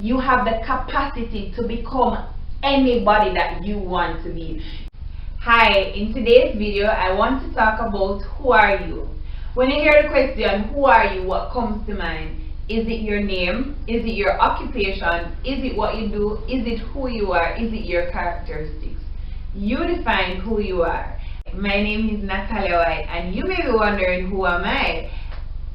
You have the capacity to become anybody that you want to be. Hi, in today's video, I want to talk about who are you? When you hear the question, who are you, what comes to mind? Is it your name? Is it your occupation? Is it what you do? Is it who you are? Is it your characteristics? You define who you are. My name is Natalia White, and you may be wondering, who am I?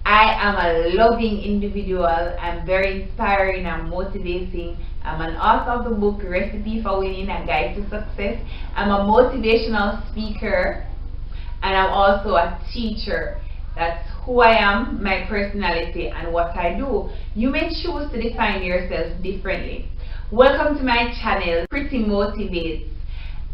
I am a loving individual. I'm very inspiring and motivating. I'm an author of the book Recipe for Winning, A Guide to Success. I'm a motivational speaker, and I'm also a teacher. That's who I am, my personality, and what I do. You may choose to define yourself differently. Welcome to my channel, Pretty Motivates.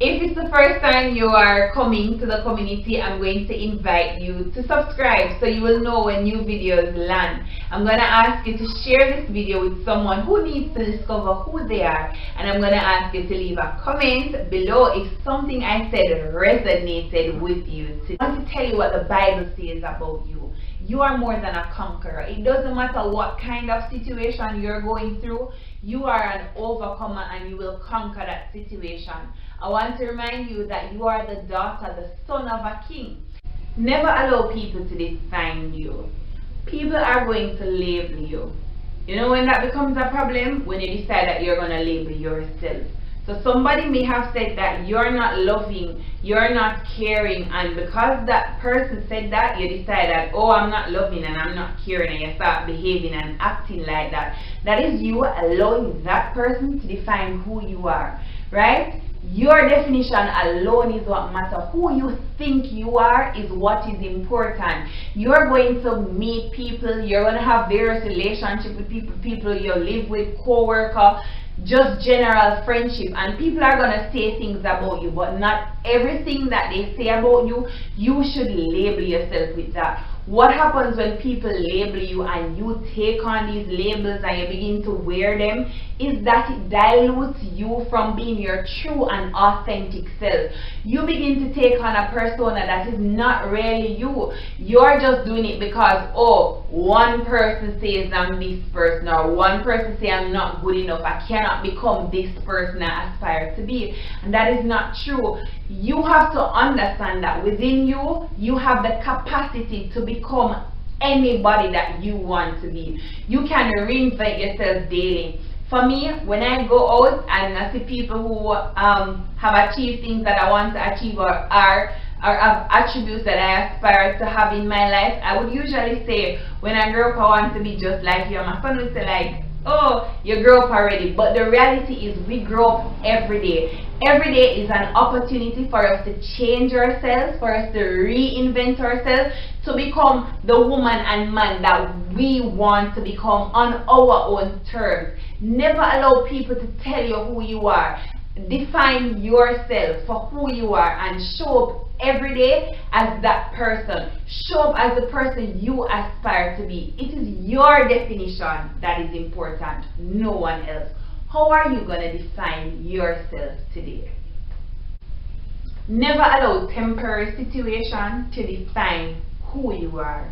If it's the first time you are coming to the community, I'm going to invite you to subscribe so you will know when new videos land. I'm going to ask you to share this video with someone who needs to discover who they are, and I'm going to ask you to leave a comment below if something I said resonated with you. I want to tell you what the Bible says about you. You are more than a conqueror. It doesn't matter what kind of situation you're going through, you are an overcomer and you will conquer that situation. I want to remind you that you are the daughter, the son of a king. Never allow people to define you. People are going to label you. You know when that becomes a problem? When you decide that you're going to label yourself. So somebody may have said that you're not loving, you're not caring, and because that person said that, you decide that, oh, I'm not loving and I'm not caring, and you start behaving and acting like that. That is you allowing that person to define who you are, right? Your definition alone is what matters. Who you think you are is what is important. You're going to meet people, you're going to have various relationships with people you live with, co-worker, just general friendship, and people are going to say things about you, but not everything that they say about you, you should label yourself with that. What happens when people label you and you take on these labels and you begin to wear them is that it dilutes you from being your true and authentic self. You begin to take on a persona that is not really you. You're just doing it because, oh, one person says I'm this person, or one person says I'm not good enough, I cannot become this person I aspire to be. And that is not true. You have to understand that within you, you have the capacity to become anybody that you want to be. You can reinvent yourself daily. For me, when I go out and I see people who have achieved things that I want to achieve, or have attributes that I aspire to have in my life, I would usually say, when I grow up, I want to be just like you. My son would say, like, oh, you grow up already. But the reality is we grow up every day. Every day is an opportunity for us to change ourselves, for us to reinvent ourselves, to become the woman and man that we want to become on our own terms. Never allow people to tell you who you are. Define yourself for who you are and show up every day as that person. Show up as the person you aspire to be. It is your definition that is important, no one else. How are you going to define yourself today? Never allow temporary situation to define who you are.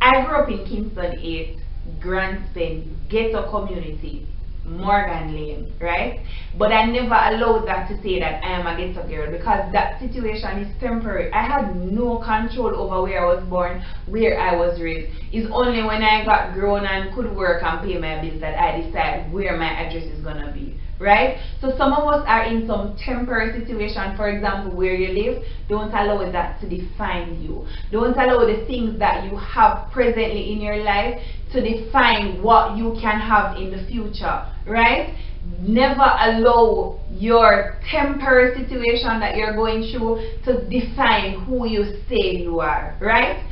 I grew up in Kingston 8, Grand Spin, ghetto community, Morgan Lane, right? But I never allowed that to say that I am a ghetto girl, because that situation is temporary. I had no control over where I was born, where I was raised. It's only when I got grown and could work and pay my bills that I decide where my address is gonna be, right? So some of us are in some temporary situation. For example, where you live, don't allow that to define you. Don't allow the things that you have presently in your life to define what you can have in the future, right? Never allow your temporary situation that you're going through to define who you say you are, right?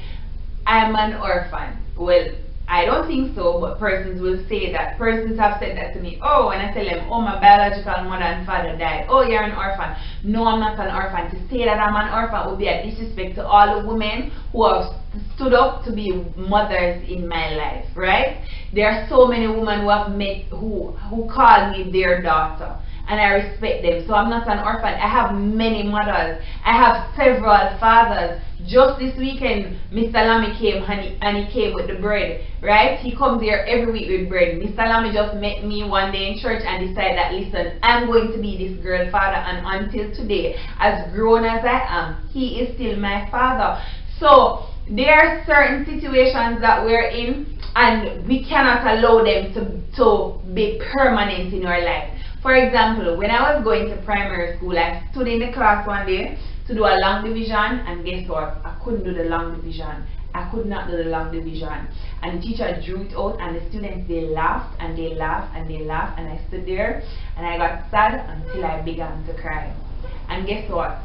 I'm an orphan. Well, I don't think so, but persons will say that. Persons have said that to me. Oh, when I tell them, oh, my biological mother and father died. Oh, you're an orphan. No, I'm not an orphan. To say that I'm an orphan would be a disrespect to all the women who have stood up to be mothers in my life, right? There are so many women who have met, who call me their daughter. and I respect them. So I'm not an orphan. I have many mothers. I have several fathers. Just this weekend, Mr. Lamy came and he came with the bread, right? He comes here every week with bread. Mr. Lamy just met me one day in church and decided that, listen, I'm going to be this girl's father, and until today, as grown as I am, he is still my father. So there are certain situations that we're in and we cannot allow them to be permanent in our life. For example, when I was going to primary school, I stood in the class one day to do a long division, and guess what? I couldn't do the long division. I could not do the long division. And the teacher drew it out, and the students, they laughed and they laughed and they laughed, and I stood there and I got sad until I began to cry. And guess what?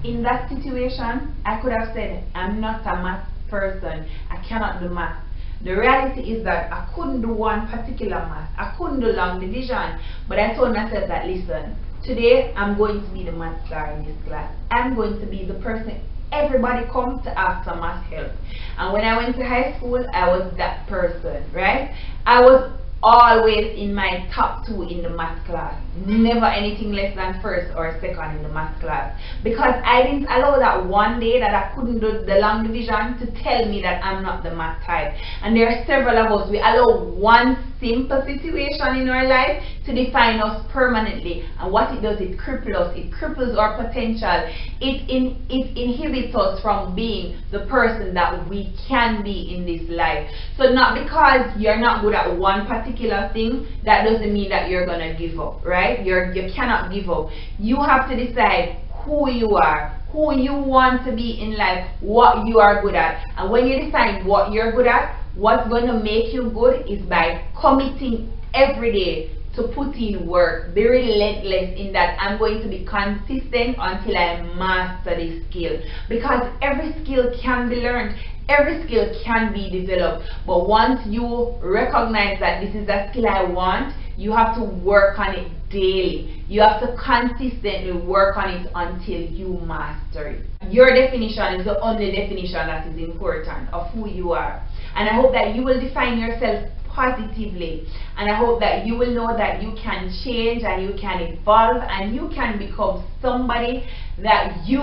In that situation, I could have said, I'm not a math person, I cannot do math. The reality is that I couldn't do one particular math. I couldn't do long division. But I told myself that, listen, today I'm going to be the math star in this class. I'm going to be the person everybody comes to ask for math help. And when I went to high school, I was that person, right? I was always in my top 2 in the math class, never anything less than first or second in the math class, because I didn't allow that one day that I couldn't do the long division to tell me that I'm not the math type. And there are several of us, we allow one simple situation in our life to define us permanently, and what it does, it cripples us, it cripples our potential, it inhibits us from being the person that we can be in this life. So not because you're not good at one particular thing, that doesn't mean that you're gonna give up, right? You cannot give up. You have to decide who you are, who you want to be in life, what you are good at. And when you decide what you're good at, what's going to make you good is by committing every day to put in work. Be relentless in that. I'm going to be consistent until I master this skill, because every skill can be learned. Every skill can be developed, but once you recognize that this is a skill I want, you have to work on it daily. You have to consistently work on it until you master it. Your definition is the only definition that is important of who you are. And I hope that you will define yourself positively, and I hope that you will know that you can change and you can evolve and you can become somebody that you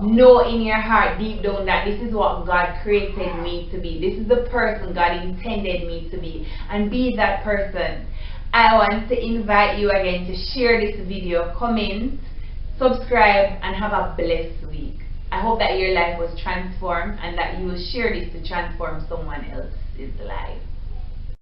know in your heart deep down that this is what God created me to be. This is the person God intended me to be, and be that person. I want to invite you again to share this video, comment, subscribe, and have a blessed week. I hope that your life was transformed and that you will share this to transform someone else's life.